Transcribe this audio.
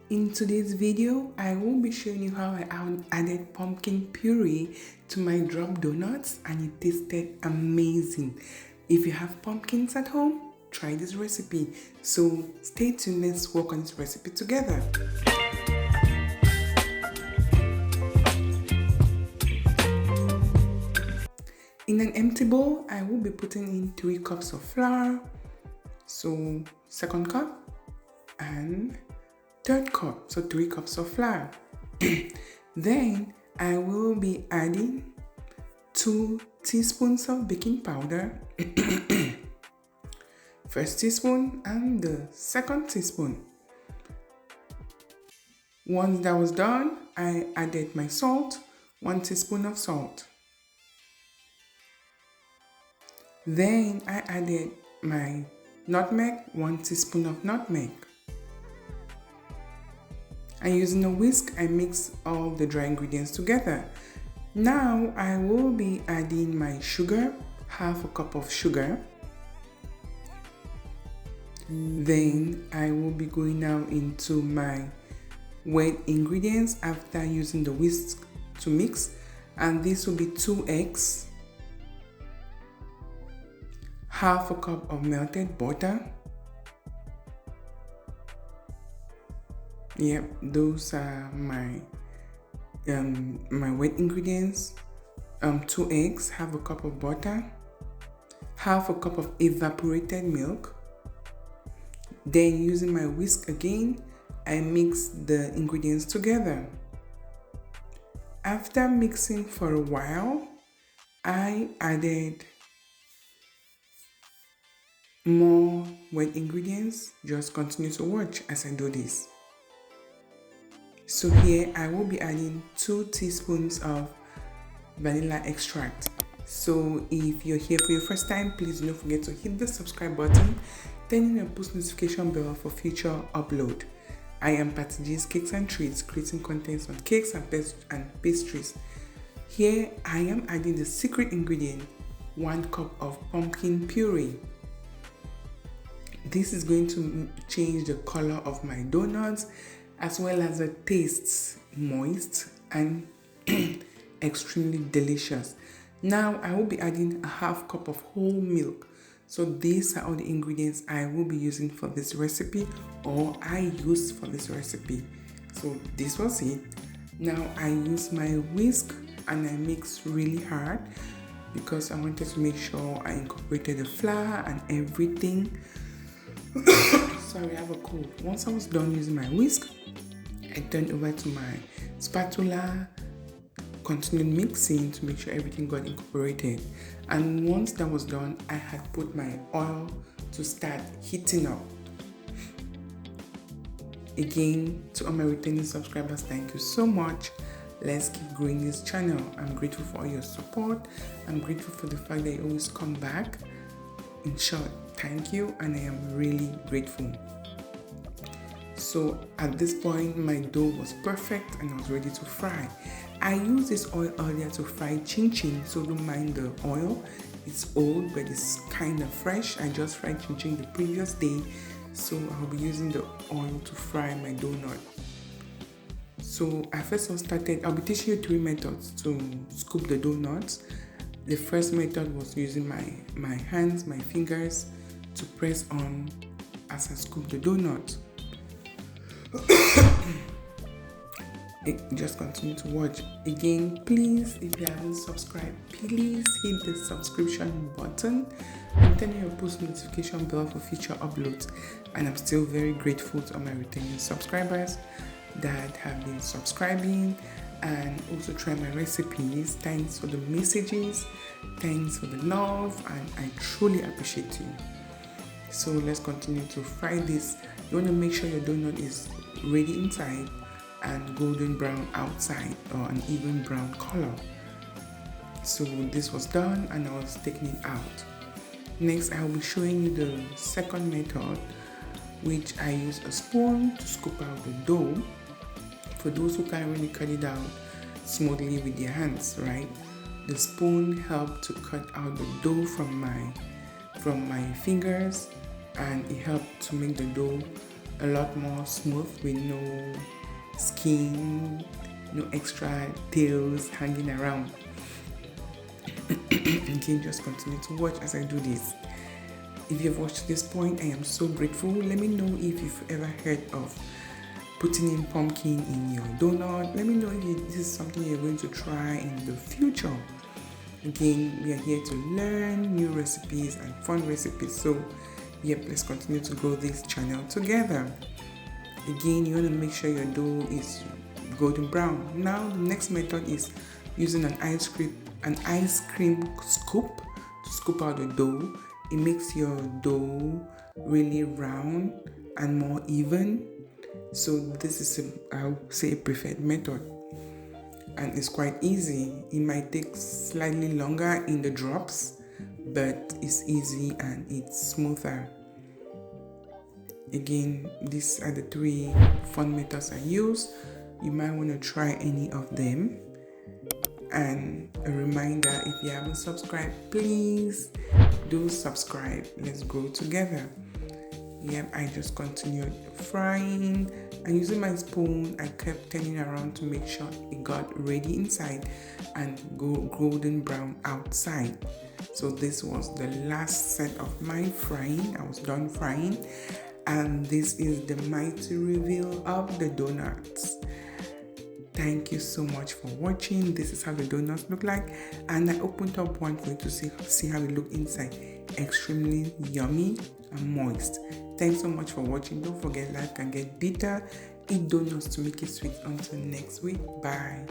In today's video, I will be showing you how I added pumpkin puree to my drop donuts and it tasted amazing. If you have pumpkins at home, try this recipe. So stay tuned, let's work on this recipe together. In an empty bowl, I will be putting in 3 cups of flour, so second cup and third cup, so 3 cups of flour. Then I will be adding 2 teaspoons of baking powder, first teaspoon and the second teaspoon. Once that was done, I added my salt, 1 teaspoon of salt. Then I added my nutmeg, 1 teaspoon of nutmeg. And using a whisk, I mix all the dry ingredients together. Now I will be adding my sugar, half a cup of sugar. Then I will be going now into my wet ingredients after using the whisk to mix. And this will be 2 eggs, half a cup of melted butter. Yep, those are my wet ingredients. 2 eggs, half a cup of butter, half a cup of evaporated milk. Then using my whisk again, I mix the ingredients together. After mixing for a while, I added more wet ingredients. Just continue to watch as I do this. So here I will be adding 2 teaspoons of vanilla extract. So if you're here for your first time, please don't forget to hit the subscribe button, turn on your post notification bell for future upload. I am Patty G's Cakes and Treats, creating contents on cakes and pastries. Here I am adding the secret ingredient, 1 cup of pumpkin puree. This is going to change the color of my donuts as well as the tastes, moist and extremely delicious. Now I will be adding a half cup of whole milk. So these are all the ingredients I will be using for this recipe, or I used for this recipe. So this was it. Now I use my whisk and I mix really hard because I wanted to make sure I incorporated the flour and everything. Sorry, I have a cold. Once I was done using my whisk, I turned over to my spatula, continued mixing to make sure everything got incorporated. And once that was done, I had put my oil to start heating up. Again, to all my returning subscribers, thank you so much. Let's keep growing this channel. I'm grateful for all your support. I'm grateful for the fact that you always come back. In short, thank you, and I am really grateful. So at this point, my dough was perfect and I was ready to fry. I used this oil earlier to fry chin chin, so don't mind the oil. It's old, but it's kind of fresh. I just fried chin chin the previous day, so I'll be using the oil to fry my donut. So I first started, I'll be teaching you 3 methods to scoop the donuts. The first method was using my hands, my fingers to press on as I scoop the donut. Just continue to watch. Again, please, if you haven't subscribed, please hit the subscription button and turn on your post notification bell for future uploads. And I'm still very grateful to all my returning subscribers that have been subscribing and also try my recipes. Thanks for the messages, thanks for the love, and I truly appreciate you. So let's continue to fry this. You want to make sure your donut is ready inside and golden brown outside, or an even brown color. So this was done and I was taking it out. Next, I will be showing you the second method, which I use a spoon to scoop out the dough. For those who can't really cut it out smoothly with their hands, right? The spoon helped to cut out the dough from my fingers, and it helped to make the dough a lot more smooth with no skin, no extra tails hanging around. Again, just continue to watch as I do this. If you've watched this point, I am so grateful. Let me know if you've ever heard of putting in pumpkin in your donut. Let me know if this is something you're going to try in the future. Again, we are here to learn new recipes and fun recipes. So, yep, let's continue to grow this channel together. Again, you want to make sure your dough is golden brown. Now, the next method is using an ice cream scoop to scoop out the dough. It makes your dough really round and more even. So this is I would say a preferred method, and it's quite easy. It might take slightly longer in the drops, but it's easy and it's smoother. Again, these are the 3 fun methods I use. You might want to try any of them. And a reminder, if you haven't subscribed, please do subscribe. Let's grow together. Yep, I just continued frying, and using my spoon, I kept turning around to make sure it got ready inside and golden brown outside. So this was the last set of my frying. I was done frying, and this is the mighty reveal of the donuts. Thank you so much for watching. This is how the donuts look like, and I opened up one for you to see how it look inside. Extremely yummy and moist. Thanks so much for watching. Don't forget, life can get bitter. Eat donuts to make it sweet. Until next week, bye.